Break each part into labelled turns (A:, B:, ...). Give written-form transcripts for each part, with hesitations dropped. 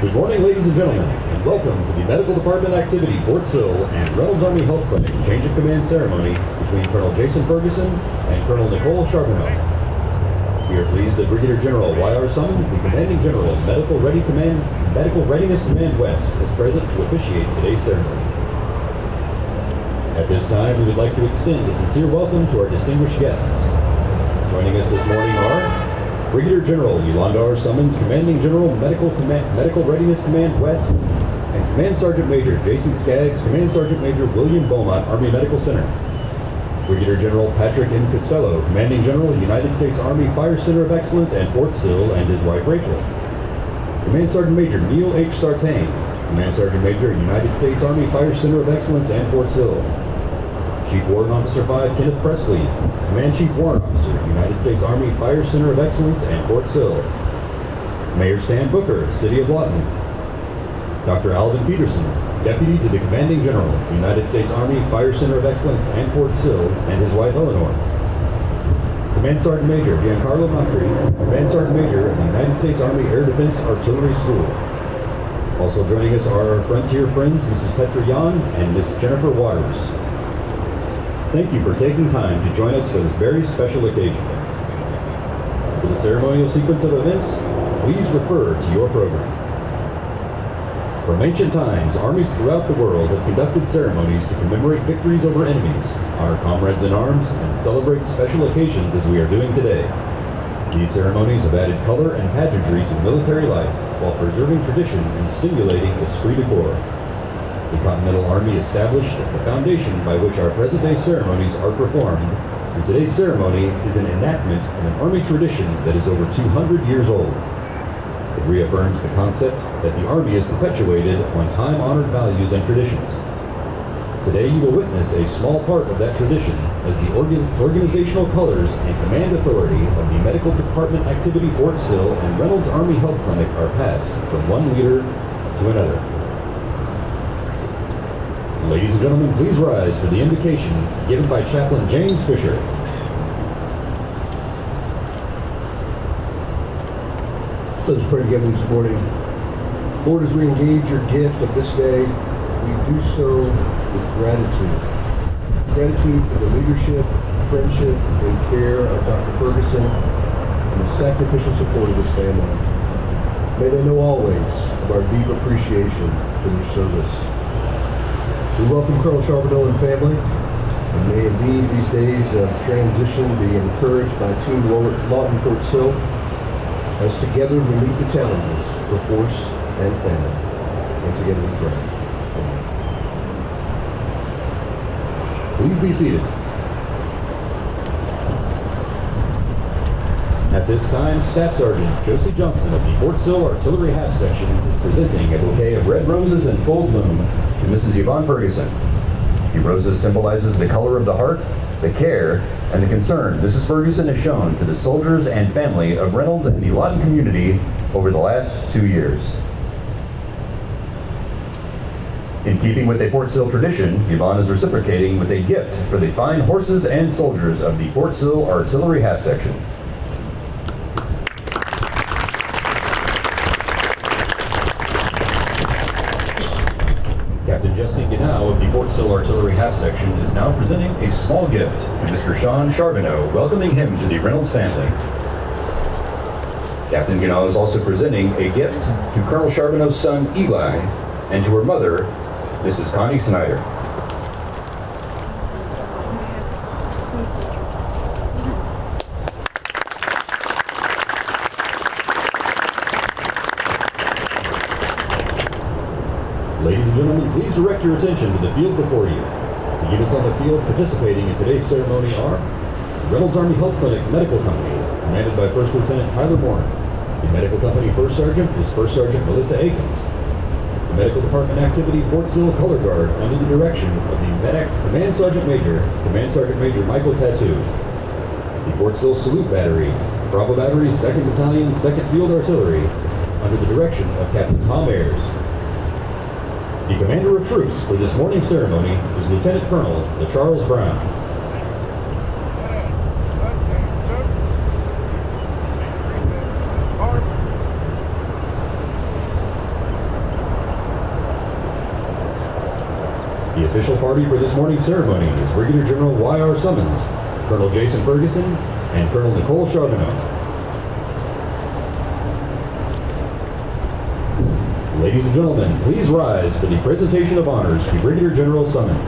A: Good morning, ladies and gentlemen, and welcome to the Medical Department Activity Fort Sill and Reynolds Army Health Clinic Change of Command Ceremony between Colonel Jason Ferguson and Colonel Nicole Charbonneau. We are pleased that Brigadier General Y.R. Summons, the Commanding General, Medical Readiness Command West, is present to officiate today's ceremony. At this time, we would like to extend a sincere welcome to our distinguished guests. Joining us this morning are Brigadier General Yolanda R. Summons, Commanding General, Medical Readiness Command West, and Command Sergeant Major Jason Skaggs, Command Sergeant Major William Beaumont, Army Medical Center. Brigadier General Patrick M. Costello, Commanding General, United States Army Fire Center of Excellence and Fort Sill, and his wife Rachel. Command Sergeant Major Neil H. Sartain, Command Sergeant Major, United States Army Fire Center of Excellence and Fort Sill. Chief Warrant Officer 5 Kenneth Presley, Command Chief Warrant Officer, United States Army Fire Center of Excellence and Fort Sill. Mayor Stan Booker, City of Lawton. Dr. Alvin Peterson, Deputy to the Commanding General, United States Army Fire Center of Excellence and Fort Sill, and his wife Eleanor. Command Sergeant Major Giancarlo Macri, Command Sergeant Major of the United States Army Air Defense Artillery School. Also joining us are our Frontier friends, Mrs. Petra Yan and Miss Jennifer Waters. Thank you for taking time to join us for this very special occasion. For the ceremonial sequence of events, please refer to your program. From ancient times, armies throughout the world have conducted ceremonies to commemorate victories over enemies, honor comrades in arms, and celebrate special occasions as we are doing today. These ceremonies have added color and pageantry to military life while preserving tradition and stimulating esprit de corps. The Continental Army established the foundation by which our present-day ceremonies are performed, and today's ceremony is an enactment of an Army tradition that is over 200 years old. It reaffirms the concept that the Army is perpetuated on time-honored values and traditions. Today you will witness a small part of that tradition as the organizational colors and command authority of the Medical Department Activity Fort Sill and Reynolds Army Health Clinic are passed from one leader to another. Ladies and gentlemen, please rise for the invocation given by Chaplain James Fisher.
B: Let us pray together this morning. Lord, as we engage your gift of this day, we do so with gratitude. Gratitude for the leadership, friendship, and care of Dr. Ferguson and the sacrificial support of his family. May they know always of our deep appreciation for their service. We welcome Colonel Charbonneau and family, and may indeed these days of transition be encouraged by Team Lawton Fort Sill, as together we meet the challenges for force and family. And together we pray.
A: Please be seated. At this time, Staff Sergeant Josie Johnson of the Fort Sill Artillery Half Section is presenting a bouquet of red roses in full bloom to Mrs. Yvonne Ferguson. The roses symbolizes the color of the heart, the care, and the concern Mrs. Ferguson has shown to the soldiers and family of Reynolds and the Lawton community over the last 2 years. In keeping with a Fort Sill tradition, Yvonne is reciprocating with a gift for the fine horses and soldiers of the Fort Sill Artillery Half Section. Captain Jesse Ganau of the Fort Sill Artillery Half Section is now presenting a small gift to Mr. Sean Charbonneau, welcoming him to the Reynolds family. Captain Ganau is also presenting a gift to Colonel Charbonneau's son, Eli, and to her mother, Mrs. Connie Snyder. Ladies and gentlemen, please direct your attention to the field before you. The units on the field participating in today's ceremony are the Reynolds Army Health Clinic Medical Company, commanded by First Lieutenant Tyler Moore. The Medical Company First Sergeant is First Sergeant Melissa Akins. The Medical Department Activity Fort Sill Color Guard under the direction of the MEDDAC Command Sergeant Major Michael Tattoo. The Fort Sill Salute Battery, Bravo Battery, 2nd Battalion, 2nd Field Artillery, under the direction of Captain Tom Ayers. The Commander of Troops for this morning's ceremony is Lieutenant Colonel Charles Brown. The official party for this morning's ceremony is Brigadier General Y.R. Summons, Colonel Jason Ferguson, and Colonel Nicole Charbonneau. Ladies and gentlemen, please rise for the presentation of honors to Brigadier General Summons.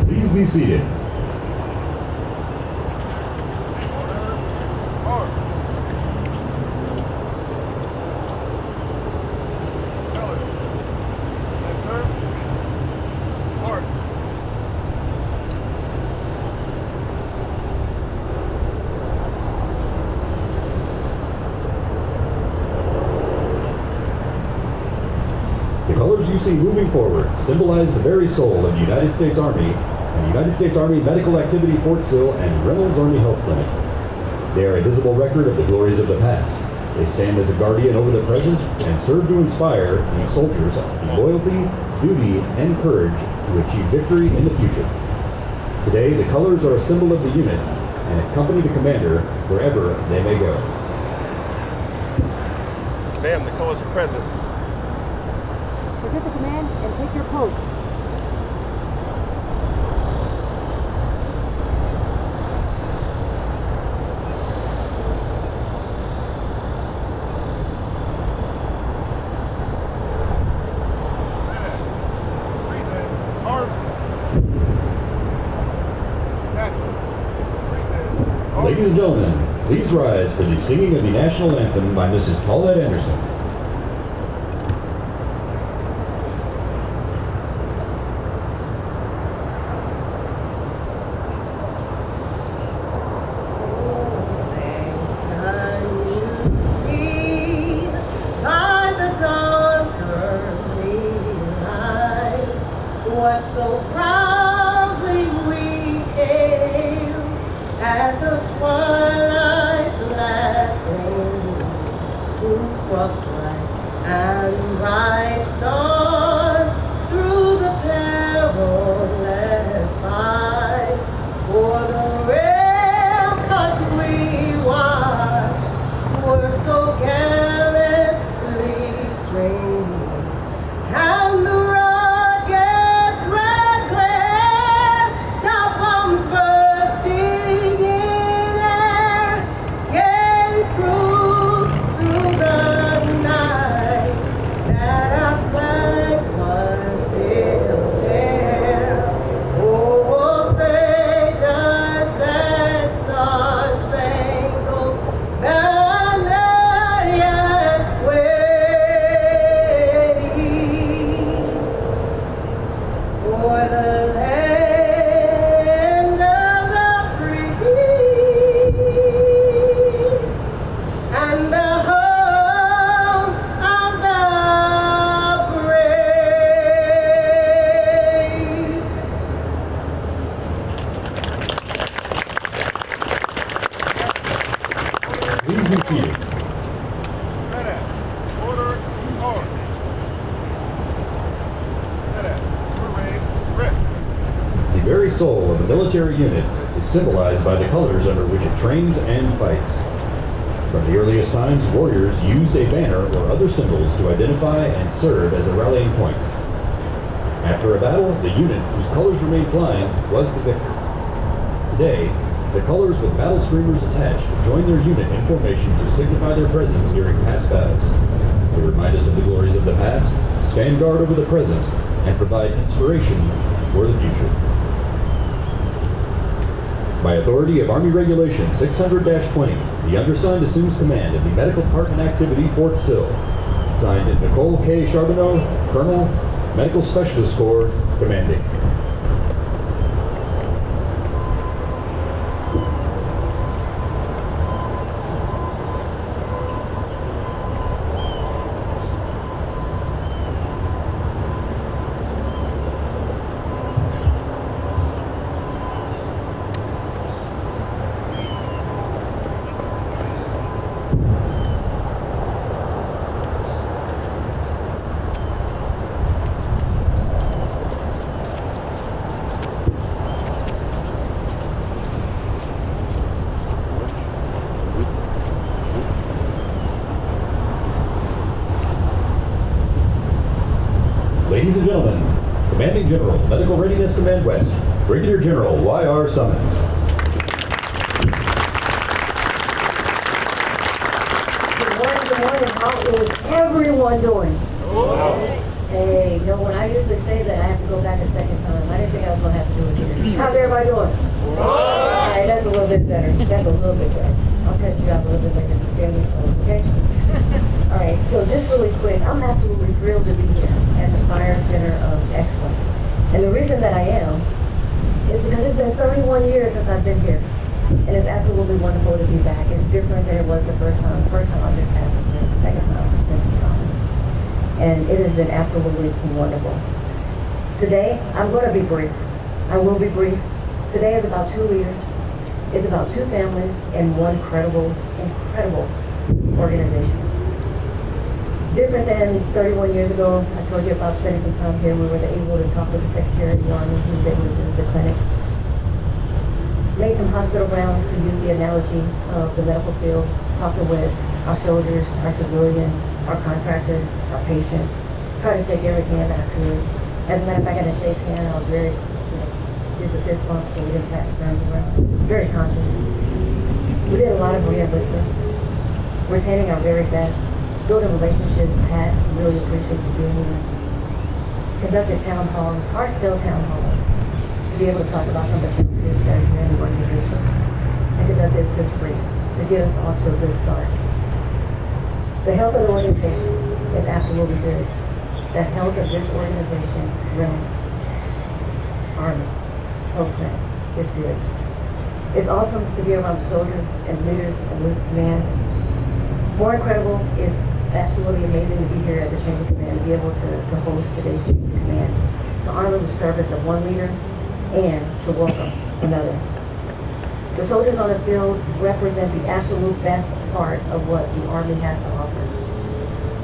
A: Please be seated. The colors you see moving forward symbolize the very soul of the United States Army and the United States Army Medical Activity Fort Sill and Reynolds Army Health Clinic. They are a visible record of the glories of the past. They stand as a guardian over the present and serve to inspire these soldiers in loyalty, duty, and courage to achieve victory in the future. Today, the colors are a symbol of the unit and accompany the commander wherever they may go.
C: Ma'am, the colors are present.
D: Forget the command and take your post.
A: Ladies and gentlemen, please rise for the singing of the national anthem by Mrs. Paulette Anderson.
E: What so proudly we hailed at the twilight's last gleam, whose cross-light and bright stars through the perilous fight for the real country we watched were so gallantly streaming, and the
A: Please be seated.
C: MEDDAC, order, order. MEDDAC, parade, ready.
A: The very soul of the military unit is symbolized by the colors under which it trains and fights. From the earliest times, warriors used a banner or other symbols to identify and serve as a rallying point. After a battle, the unit whose colors remained flying was the victor. Today, the colors with battle streamers attached join their unit in formation to signify their presence during past battles. They remind us of the glories of the past, stand guard over the present, and provide inspiration for the future. By authority of Army Regulation 600-20, the undersigned assumes command of the Medical Department Activity Fort Sill. Signed Nicole K. Charbonneau, Colonel, Medical Specialist Corps, Commanding. Ladies and gentlemen, Commanding General, Medical Readiness Command West, Brigadier General Y.R. Summons.
D: Good morning. How is everyone doing? Hey, when I usually say that, I have to go back a second time. I didn't think I was going to have to do it here. How's everybody doing? All right, that's a little bit better. I'll cut you out a little bit later. Okay? All right, so just really quick, I'm absolutely thrilled to be here at the Fire Center of Excellence. And the reason that I am is because it's been 31 years since I've been here. And it's absolutely wonderful to be back. It's different than it was the first time. The first time I just passed it, the second time I spent some time. And it has been absolutely wonderful. Today, I'm going to be brief. I will be brief. Today is about 2 leaders. It's about 2 families and one incredible organization. Different than 31 years ago, I told you about spending some time here. We were able to talk with the Secretary of the Army who's able to visit the clinic. Made some hospital rounds, to use the analogy of the medical field, talking with our soldiers, our civilians, our contractors, our patients. Try to shake every hand that I could. As a matter of fact, I got to shake hand. I was very, did the fist bump so we didn't pass terms around. Very conscious. We did a lot of re-enlistments. Retaining our very best. Building relationships. Pat, really appreciate you being here. Conducted town halls, heartfelt town halls, to be able to talk about some of the challenges that are here in the organization. And conduct this brief to get us off to a good start. The health of the organization is absolutely good. The health of this organization, realms, Army, health plan, is good. It's awesome to be around soldiers and leaders and this command. More incredible, it's absolutely amazing to be here at the Change of Command, to be able to host today's Change of Command, to honor the service of one leader and to welcome another. The soldiers on the field represent the absolute best part of what the Army has to offer.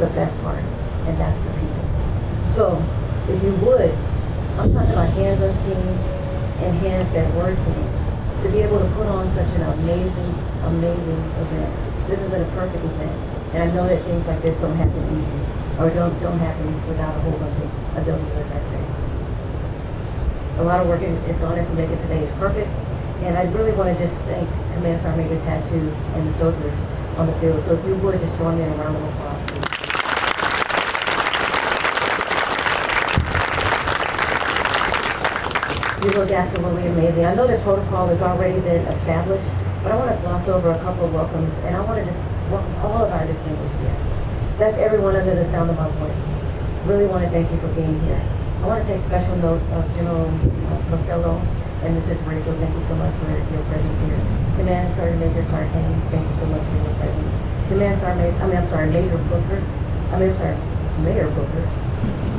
D: The best part, and that's the people. So, if you would, I'm talking about hands unseen and hands that were seen, to be able to put on such an amazing event. This has been a perfect event, and I know that things like this don't happen easy, or don't happen without a whole bunch of W's, I say. A lot of work is gone in to make it today perfect. And I really want to just thank Command Sergeant Major Tattoo and the soldiers on the field. So if you would just join me in a round of applause, please. You look absolutely amazing. I know the protocol has already been established, but I want to gloss over a couple of welcomes, and I want to just welcome all of our distinguished guests. That's everyone under the sound of my voice. Really want to thank you for being here. I want to take special note of General Costello and Mrs. Rachel. Thank you so much for your presence here. Command Sergeant Major Sartain, thank you so much for your presence. Mayor Booker.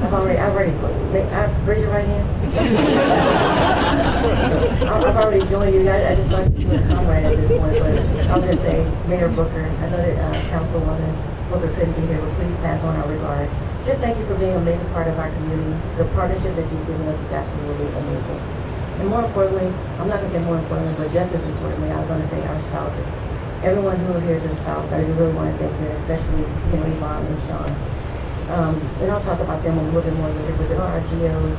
D: I've already raise your right hand. I've already joined you. I just like to do a comrade at this point, but I'm going to say Mayor Booker. I know that Councilwoman Booker couldn't be here, but please pass on our regards. Just thank you for being a major part of our community. The partnership that you've given us is absolutely amazing. And more importantly, I'm not going to say more importantly, but just as importantly, I was going to say our spouses. Everyone who here is a spouse, I really want to thank them, especially, Yvonne and Sean. And I'll talk about them a little bit more later, but there are our GOs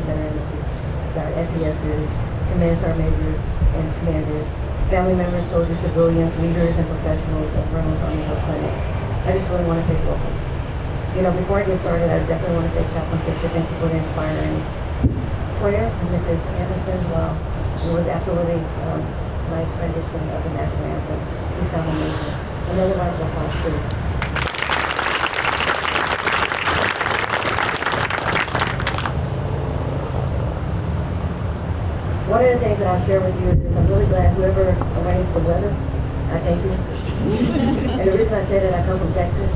D: that are in our SESs, Command Sergeant Majors and Commanders, family members, soldiers, civilians, leaders, and professionals of Ferguson Army Health Clinic. I just really want to say welcome. Before I get started, I definitely want to say Chaplain Fisher, thank you for the inspiring prayer, and Mrs. Anderson, well, it was absolutely nice rendition of the national anthem. You sound amazing. Another round of applause, please. One of the things that I'll share with you is I'm really glad whoever arranged the weather, I thank you. And the reason I say that, I come from Texas,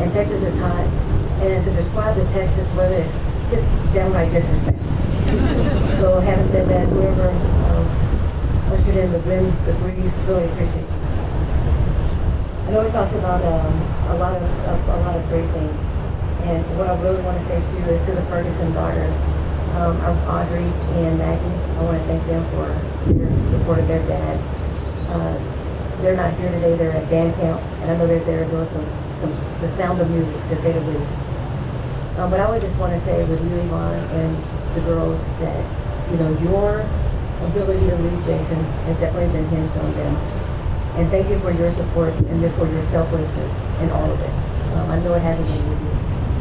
D: and Texas is hot, and to describe the Texas weather is just downright disrespect. So having said that, whoever ushered in the wind, the breeze, really appreciate it. I know we talked about a lot of great things, and what I really want to say to you is to the Ferguson daughters, Audrey and Maggie. I want to thank them for their support of their dad. They're not here today; they're at band camp, and I know they're there doing the sound of music, to say the least. But I would just want to say with you, Yvonne, and the girls that, your ability to lead Jason has definitely been hinged on them. And thank you for your support and for your selflessness in all of it. I know it hasn't been easy,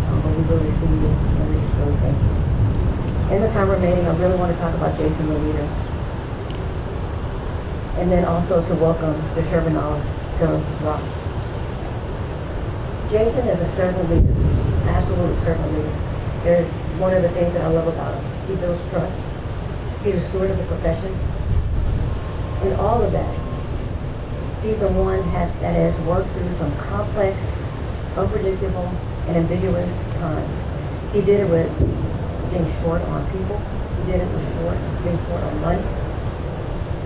D: but we really see you, and we just really thank you. In the time remaining, I really want to talk about Jason, the leader. And then also to welcome the Charbonneaus to Rock. Jason is a servant leader, absolute servant leader. There's one of the things that I love about him. He builds trust. He's a steward of the profession. And all of that, he's the one that has worked through some complex, unpredictable, and ambiguous times. He did it with being short on people. He did it with being short on money.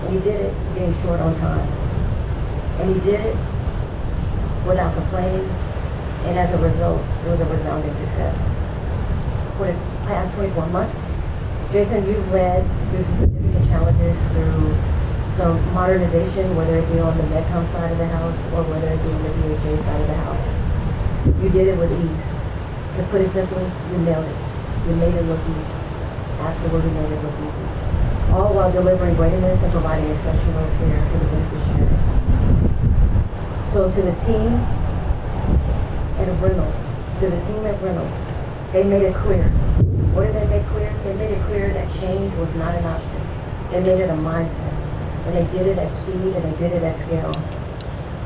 D: And he did it being short on time. And he did it without complaining. And as a result, it was a resounding success. For the past 24 months, Jason, you've led through some significant challenges, through some modernization, whether it be on the MEDDAC side of the house or whether it be on the DHA side of the house. You did it with ease. To put it simply, you nailed it. You made it look easy. Absolutely made it look easy. All while delivering greatness and providing exceptional care to the beneficiary. So to the team at Reynolds, they made it clear. What did they make clear? They made it clear that change was not an option. They made it a mindset. And they did it at speed and they did it at scale.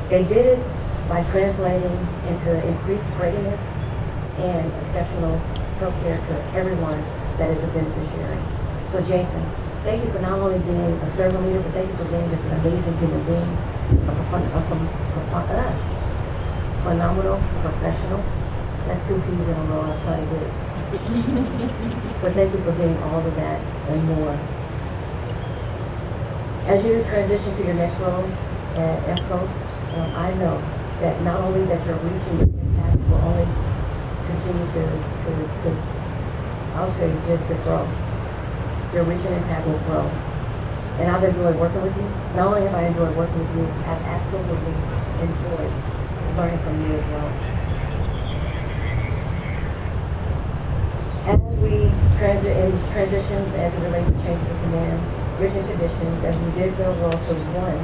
D: They did it by translating into increased readiness and exceptional health care to everyone that is a beneficiary. So Jason, thank you for not only being a servant leader, but thank you for being just an amazing human being, phenomenal professional. That's 2 P's in a row. I was trying to get it. But thank you for being all of that and more. As you transition to your next role at EFCO, I know that not only that you're reaching your impact will only continue to I'll say just to grow. Your reach and impact will grow. And I've enjoyed working with you. Not only have I enjoyed working with you, I've absolutely enjoyed learning from you as well. As we transitions as it relates to changes of command, written traditions, as we did build role to one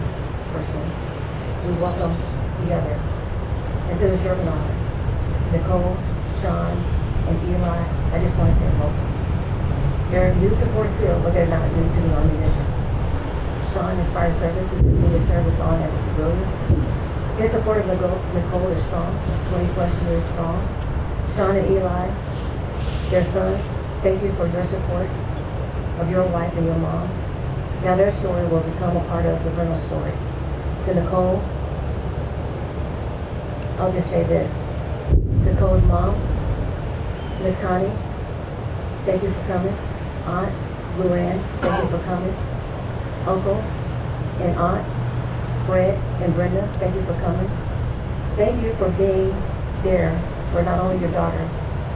D: person, we welcome the other. And to the Charbonneaus, Nicole, Sean, and Eli, I just want to say welcome. They're new to Sill, but they're not new to the Army mission. Sean, his prior service, has continued service on as a civilian. His support of Nicole is strong, 20+ years strong. Sean and Eli, their son, thank you for your support of your wife and your mom. Now their story will become a part of the Reynolds story. To Nicole, I'll just say this. Nicole's mom, Miss Connie, thank you for coming. Aunt Luann, thank you for coming. Uncle and Aunt Fred and Brenda, thank you for coming. Thank you for being there for not only your daughter,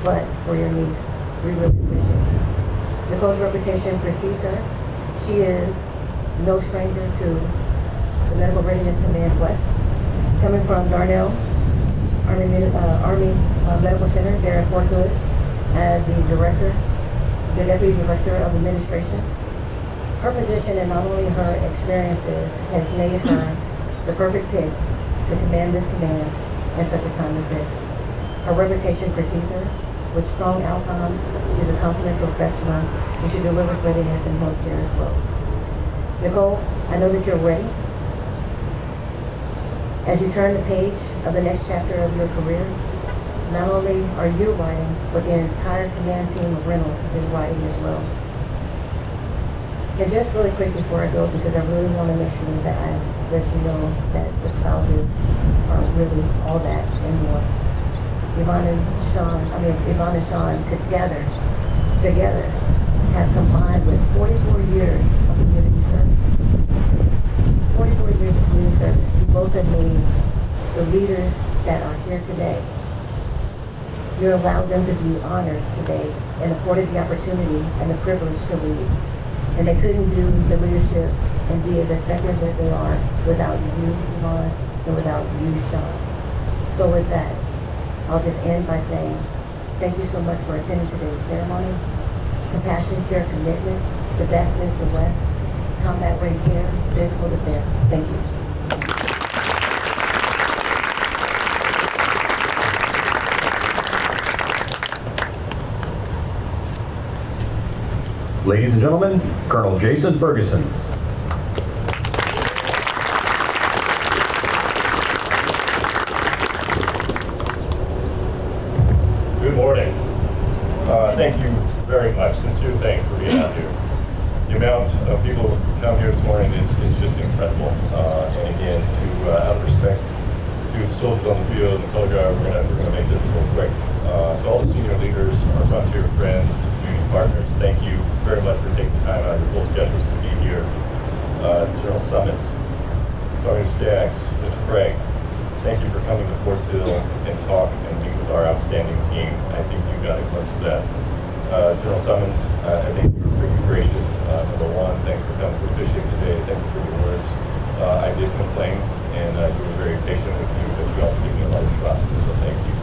D: but for your niece. We really appreciate it. Nicole's reputation precedes her. She is no stranger to the Medical Readiness Command West. Coming from Darnell Army Medical Center there in Fort Hood as the Deputy Director of Administration. Her position and not only her experiences has made her the perfect pick to command this command at such a time as this. Her reputation precedes her. With strong outcomes, she's a consummate professional and she delivers readiness and health care as well. Nicole, I know that you're ready. As you turn the page of the next chapter of your career, not only are you writing, but the entire command team of Reynolds is writing as well. And just really quick before I go, because I really want to make sure that I let you know that the spouses are really all that and more. Yvonne and Sean together have combined with 44 years of community service. 44 years of community service. You both have made the leaders that are here today. You allowed them to be honored today and afforded the opportunity and the privilege to lead. And they couldn't do the leadership and be as effective as they are without you, Yvonne, and without you, Sean. So with that, I'll just end by saying, Thank you so much for attending today's ceremony. Compassion, care, commitment, the best is the West, combat ready care, physical defense. Thank you.
A: Ladies and gentlemen, Colonel Jason Ferguson.
C: Good morning. Thank you very much. Sincere thanks for being out here. The amount of people who come here this morning is just incredible. And again, out of respect to the soldiers on the field and the color guard, we're gonna make this real quick. To all the senior leaders, our frontier friends, community partners, thank you very much for taking time out of your full schedules to be here. General Summits, Sergeant Staggs, Mr. Craig, thank you for coming to Fort Sill and talk and meet with our outstanding team. I think you got a glimpse of that. General Summons, I think you were pretty gracious. Number one, thanks for coming for fishing today. Thank you for your words. I did complain, and you were very patient with me, but you also gave me a lot of trust, so thank you.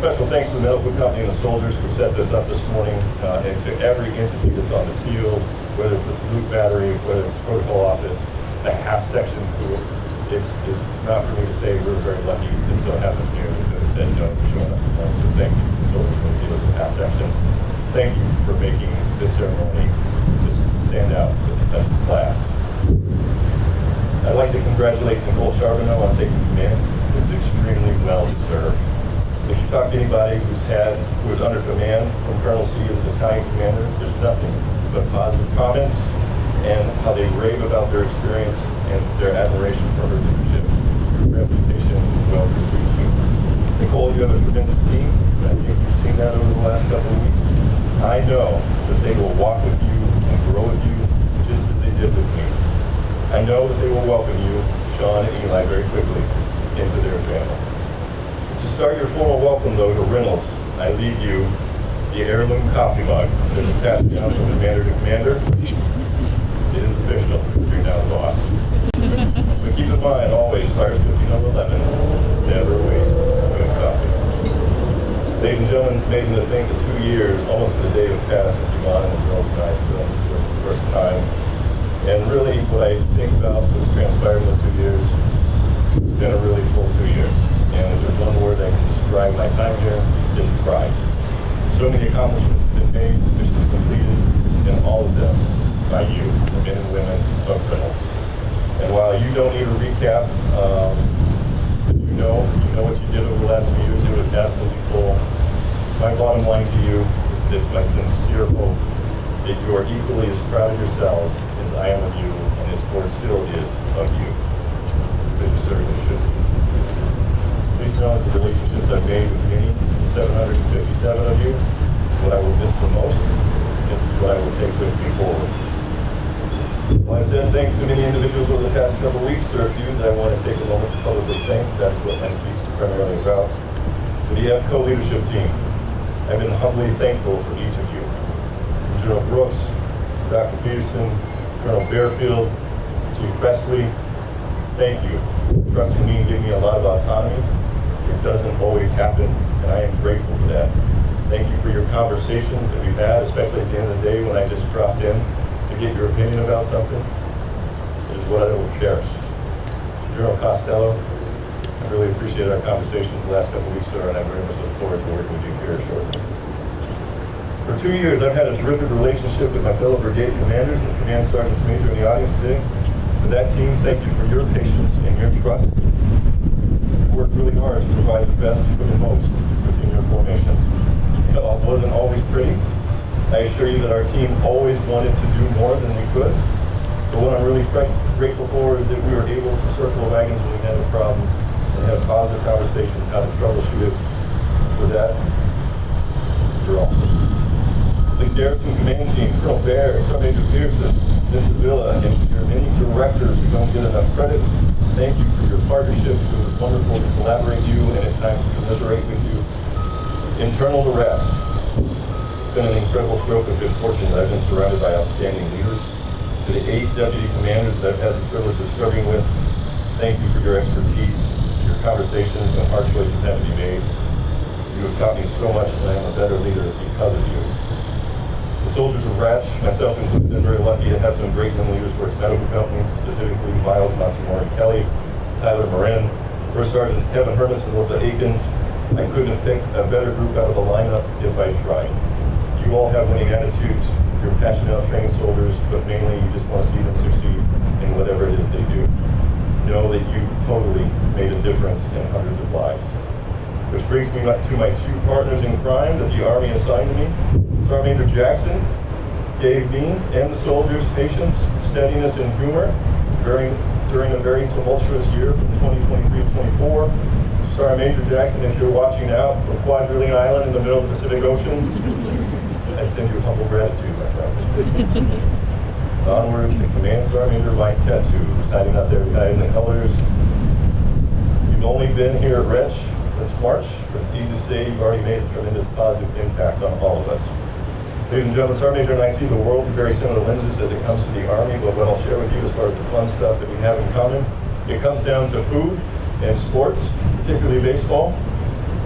C: Special thanks to the medical company and the soldiers who set this up this morning, and to every entity that's on the field, whether it's the salute battery, whether it's the protocol office, the half section crew. It's not for me to say we're very lucky to still have them here. As I said, for showing up. So thank you to the soldiers and see the half section. Thank you for making this ceremony just stand out with the best class. I'd like to congratulate Nicole Charbonneau on taking command. It's extremely well deserved. If you talk to anybody who was under command from Colonel C as a battalion commander, there's nothing but positive comments and how they rave about their experience and their admiration for her leadership. Your reputation well received you. Nicole, you have a tremendous team. I think you've seen that over the last couple of weeks. I know that they will walk with you and grow with you just as they did with me. I know that they will welcome you, Sean and Eli, very quickly into their family. To start your formal welcome, though, to Reynolds, I leave you the heirloom coffee mug that is passed down from commander to commander. It is official. You're now the boss. But keep in mind, always, fires 15 over 11, never waste good coffee. Ladies and gentlemen, it's amazing to think that 2 years, almost to the day have passed since Yvonne and the girls and I stood for the first time. And really, what I think about what's transpired in those 2 years, it's been a really full 2 years. And if there's one word that can describe my time here, it's pride. So many accomplishments have been made, missions completed, and all of them by you, the men and women of Reynolds. And while you don't need a recap, you know what you did over the last few years. It was absolutely full. My bottom line to you is it's my sincere hope that you are equally as proud of yourselves as I am of you, and as Fort Sill is of you. Because you certainly should be. Please know that the relationships I've made with many, 757 of you, is what I will miss the most, and is what I will take with me forward. Well, I've said thanks to many individuals over the past couple of weeks. There are a few that I want to take a moment to publicly thank. That's what my speech is primarily about. To the FCO leadership team, I've been humbly thankful for each of you. General Brooks, Dr. Peterson, Colonel Bearfield, Chief Presley, thank you for trusting me and giving me a lot of autonomy. It doesn't always happen, and I am grateful for that. Thank you for your conversations that we've had, especially at the end of the day when I just dropped in to get your opinion about something. It is what I will cherish. General Costello, I really appreciate our conversations the last couple of weeks, sir, and I very much look forward to working with you here shortly. For 2 years, I've had a terrific relationship with my fellow brigade commanders and command sergeants major in the audience today. For that team, thank you for your patience and your trust. You worked really hard to provide the best for the most within your formations. It wasn't always pretty. I assure you that our team always wanted to do more than we could. But what I'm really grateful for is that we were able to circle wagons when we had a problem and have positive conversations how to troubleshoot it. For that, you're awesome. The Garrison Command Team, Colonel Bear, Sergeant Major Pearson, Mrs. Villa, and your many directors who don't get enough credit, thank you for your partnership. It was wonderful to collaborate with you and at times to commiserate with you. Internal to rest. It's been an incredible stroke of good fortune that I've been surrounded by outstanding leaders. To the 8 deputy commanders that I've had the privilege of serving with, thank you for your expertise, your conversations, and hard choices have to be made. To You have taught me so much, and I am a better leader because of you. The soldiers of Ratch, myself included, been very lucky to have some great young leaders for its medical company, specifically Miles Matsumori Kelly, Tyler Marin, First Sergeants Kevin Hermes and Melissa Akins. I couldn't have picked a better group out of the lineup if I tried. You all have winning attitudes. You're passionate about training soldiers, but mainly you just want to see them succeed in whatever it is they do. Know that you totally made a difference in hundreds of lives. Which brings me to my two partners in crime that the Army assigned to me. Sergeant Major Jackson gave me and the soldiers patience, steadiness, and humor during a very tumultuous year from 2023-24. Sergeant Major Jackson, if you're watching now from Quadrillion Island in the middle of the Pacific Ocean, I send you humble gratitude, my friend. Onward to Command Sergeant Major Mike Tattoo, who's hiding out there guiding the colors. You've only been here at Wretch since March, but it's easy to say you've already made a tremendous positive impact on all of us. Ladies and gentlemen, Sergeant Major and I see the world through very similar lenses as it comes to the Army, but what I'll share with you as far as the fun stuff that we have in common, it comes down to food and sports, particularly baseball.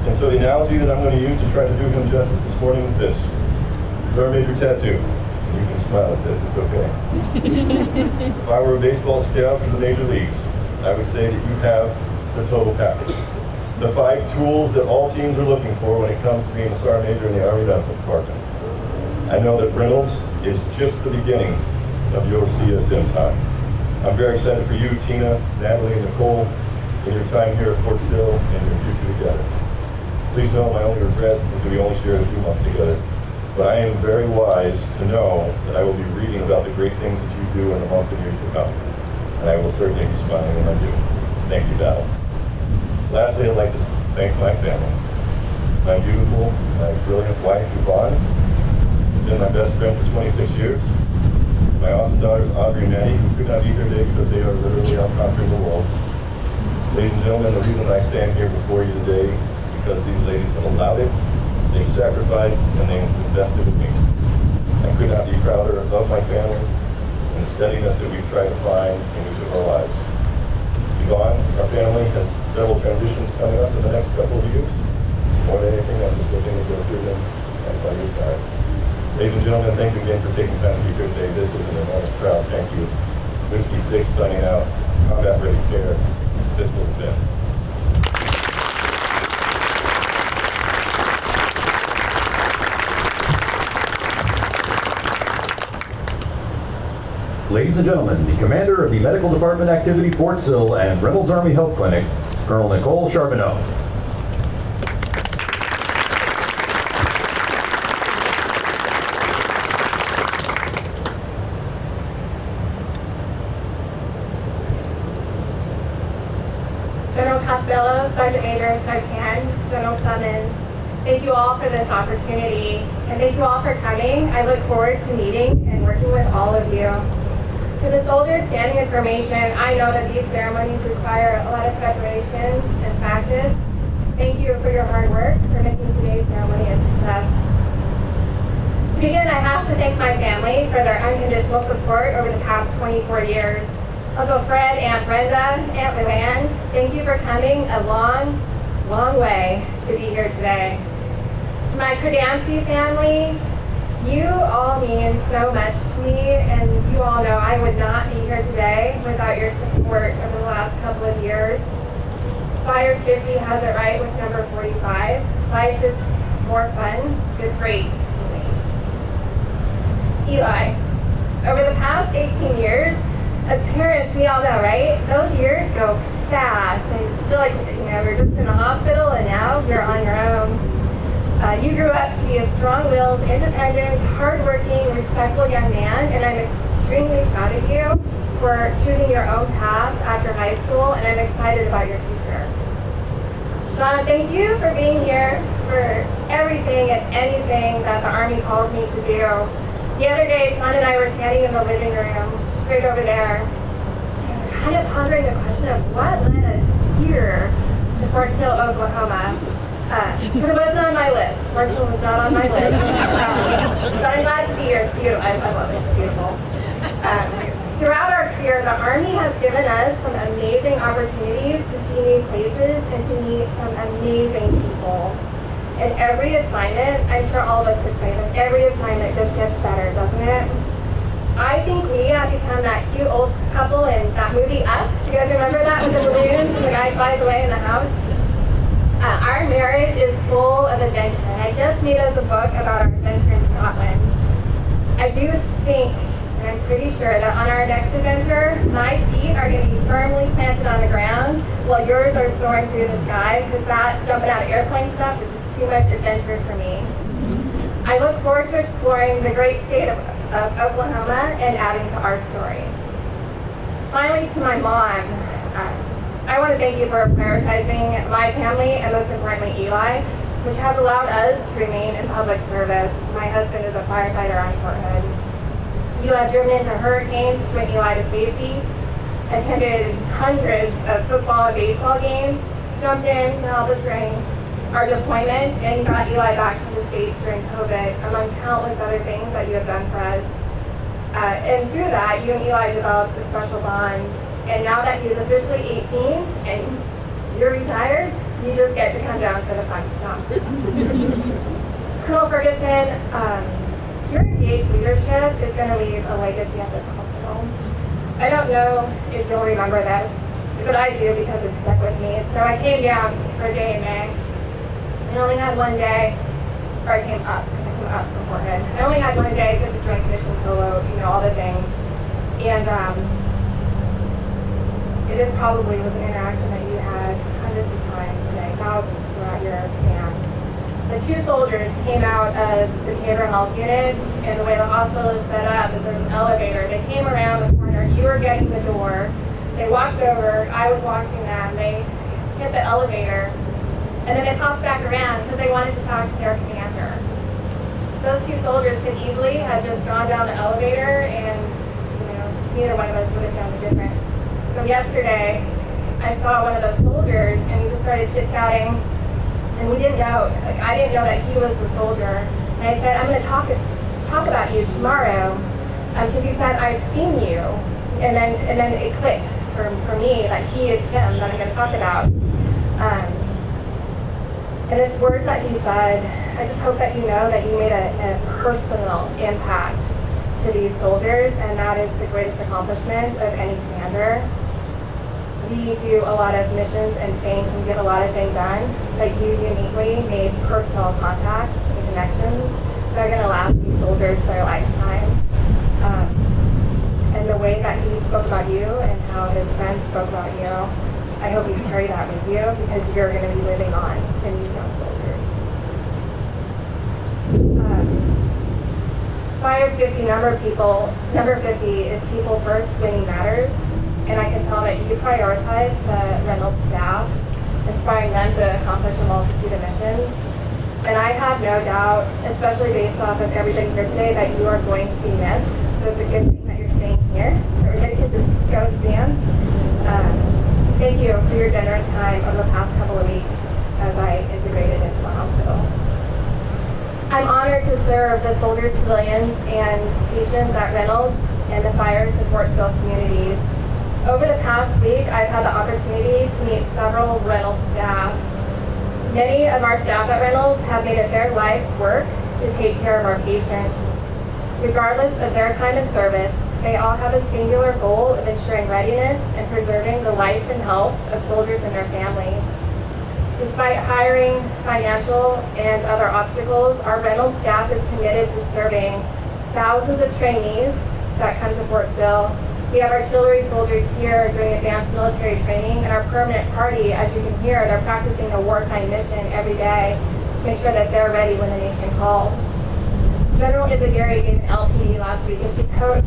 C: And so the analogy that I'm going to use to try to do him justice this morning is this. Sergeant Major Tattoo. You can smile at this, it's okay. If I were a baseball scout for the major leagues, I would say that you have the total package. The 5 tools that all teams are looking for when it comes to being a Sergeant Major in the Army Medical Department. I know that Reynolds is just the beginning of your CSM time. I'm very excited for you, Tina, Natalie, and Nicole, in your time here at Fort Sill and your future together. Please know my only regret is that we only shared a few months together. But I am very wise to know that I will be reading about the great things that you do in the months and years to come. And I will certainly be smiling when I do. Thank you, Val. Lastly, I'd like to thank my family. My beautiful, my brilliant wife, Yvonne, has been my best friend for 26 years. My awesome daughters, Audrey and Maddie, who could not be here today because they are literally out conquering the world. Ladies and gentlemen, the reason I stand here before you today is because these ladies have allowed it. They've sacrificed and they've invested in me. I could not be prouder of my family and the steadiness that we've tried to find in each of our lives. Yvonne, our family has several transitions coming up in the next couple of years. More than anything, I'm just looking to go through them and by your side. Ladies and gentlemen, thank you again for taking time to be here today. This was an enormous crowd. Thank you. Whiskey 6 signing out. Combat Ready Care. This was Finn.
A: Ladies and gentlemen, the commander of the Medical Department Activity Fort Sill and Reynolds Army Health Clinic, Colonel Nicole Charbonneau.
F: General Costello, Sergeant Major, Sergeant, General Summons, thank you all for this opportunity, and thank you all for coming. I look forward to meeting and working with all of you. To the soldiers standing in formation, I know that these ceremonies require a lot of preparation and practice. Thank you for your hard work for making today's ceremony a success. To begin, I have to thank my family for their unconditional support over the past 24 years. Uncle Fred, Aunt Brenda, Aunt Luann, thank you for coming a long, long way to be here today. To my Credancy family, you all mean so much to me, and you all know I would not be here today without your support over the last couple of years. Fire 50 has it right with number 45. Life is more fun with great teammates. Eli, over the past 18 years, as parents, we all know, right? Those years go fast, and you feel like, you're just in the hospital, and now you're on your own. You grew up to be a strong-willed, independent, hardworking, respectful young man, and I'm extremely proud of you for choosing your own path after high school, and I'm excited about your future. Shauna, thank you for being here for everything and anything that the Army calls me to do. The other day, Shauna and I were standing in the living room, just right over there, and we're kind of pondering the question of what led us here to Fort Sill, Oklahoma. Because it wasn't on my list. Fort Sill was not on my list. But I'm glad to be here. It's beautiful. I love it. It's beautiful. Throughout our career, the Army has given us some amazing opportunities to see new places and to meet some amazing people. And every assignment, I'm sure all of us could say this, every assignment just gets better, doesn't it? I think we have become that cute old couple in that movie Up. Do you guys remember that with the balloons and the guy flies away in the house? Our marriage is full of adventure. And I just made us a book about our adventure in Scotland. I do think, and I'm pretty sure, that on our next adventure, my feet are going to be firmly planted on the ground while yours are soaring through the sky, because that jumping out of airplane stuff is just too much adventure for me. I look forward to exploring the great state of Oklahoma and adding to our story. Finally, to my mom, I want to thank you for prioritizing my family and most importantly Eli, which has allowed us to remain in public service. My husband is a firefighter on Fort Hood. You have driven into hurricanes to bring Eli to safety, attended hundreds of football and baseball games, jumped in to help us during our deployment, and got Eli back to the States during COVID, among countless other things that you have done for us. And through that, you and Eli developed a special bond. And now that he's officially 18 and you're retired, you just get to come down for the fun stuff. Colonel Ferguson, your engaged leadership is going to leave a legacy at this hospital. I don't know if you'll remember this, but I do because it's stuck with me. So I came down for a day in May. I only had one day, or I came up, because I came up from Fort Hood. I only had one day because of Joint Commission Solo, all the things. And this probably was an interaction that you had hundreds of times a day, thousands throughout your command. The two soldiers came out of the behavioral health unit, and the way the hospital is set up is there's an elevator. They came around the corner, you were getting the door, they walked over, I was watching them, they hit the elevator, and then they popped back around because they wanted to talk to their commander. Those two soldiers could easily have just gone down the elevator and, neither one of us would have done the difference. So yesterday, I saw one of those soldiers and he just started chit-chatting, and we didn't know, I didn't know that he was the soldier. And I said, I'm going to talk about you tomorrow, because he said, I've seen you. And then it clicked for me that he is him that I'm going to talk about. And the words that he said, I just hope that you know that you made a personal impact to these soldiers, and that is the greatest accomplishment of any commander. We do a lot of missions and things and get a lot of things done, but you uniquely made personal contacts and connections that are going to last these soldiers their lifetime. And the way that he spoke about you and how his friends spoke about you, I hope you carry that with you, because you're going to be living on in these young soldiers. Fire's 50 number 50 is people first, winning matters. And I can tell that you prioritize the Reynolds staff, inspiring them to accomplish a multitude of missions. And I have no doubt, especially based off of everything here today, that you are going to be missed. So it's a good thing that you're staying here. Everybody can just go and stand. Thank you for your generous time over the past couple of weeks as I integrated into the hospital. I'm honored to serve the soldiers, civilians, and patients at Reynolds and the fires and Fort Sill communities. Over the past week, I've had the opportunity to meet several Reynolds staff. Many of our staff at Reynolds have made it their life's work to take care of our patients. Regardless of their time in service, they all have a singular goal of ensuring readiness and preserving the life and health of soldiers and their families. Despite hiring, financial, and other obstacles, our Reynolds staff is committed to serving thousands of trainees that come to Fort Sill. We have artillery soldiers here doing advanced military training, and our permanent party, as you can hear, they're practicing a wartime mission every day to make sure that they're ready when the nation calls. General Izagiri gave an LPD last week, and she quoted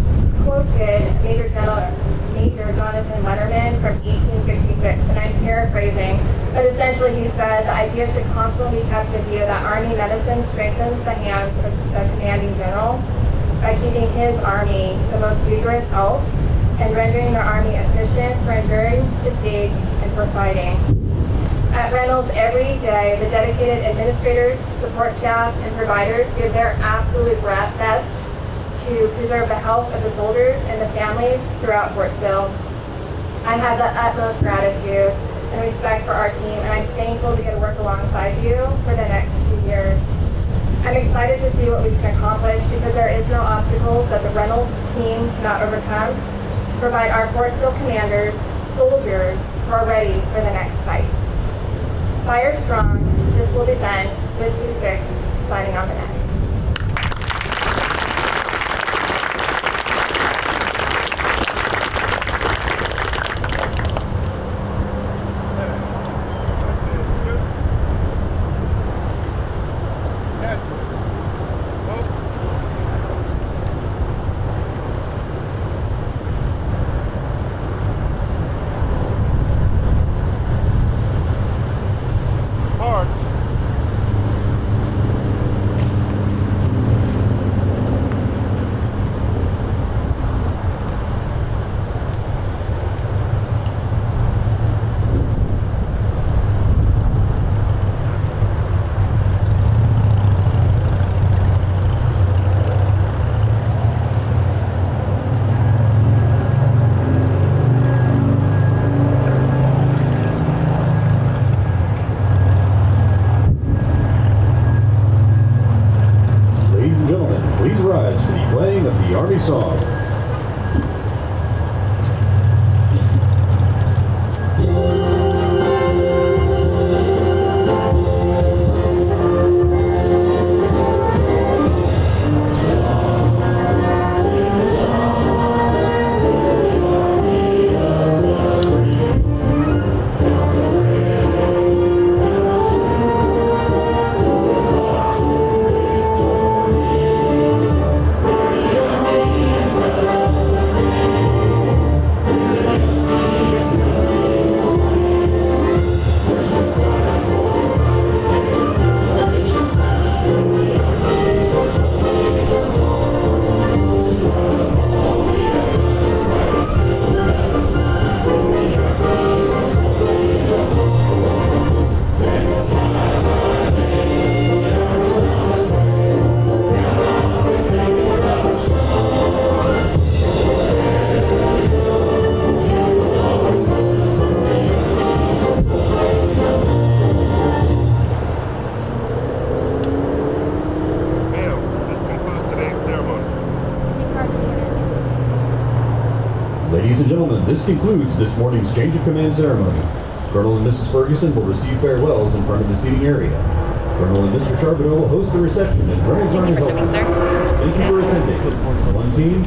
F: Major Jonathan Letterman from 1866, and I'm paraphrasing, but essentially he said the idea should constantly be kept in view that Army medicine strengthens the hands of the commanding general by keeping his Army the most vigorous health and rendering their Army efficient for enduring fatigue and for fighting. At Reynolds every day, the dedicated administrators, support staff, and providers give their absolute best to preserve the health of the soldiers and the families throughout Fort Sill. I have the utmost gratitude and respect for our team, and I'm thankful to get to work alongside you for the next few years. I'm excited to see what we can accomplish because there is no obstacles that the Reynolds team cannot overcome to provide our Fort Sill commanders, soldiers, who are ready for the next fight. Fire strong, this will defend, Whiskey 6, signing on the net.
A: Please rise for the playing of the Army song. Ladies and gentlemen, this concludes this morning's change of command ceremony. Colonel and Mrs. Ferguson will receive farewells in front of the seating area. Colonel and Mr. Charbonneau will host the reception in Reynolds Army Health. Thank you for attending. One team,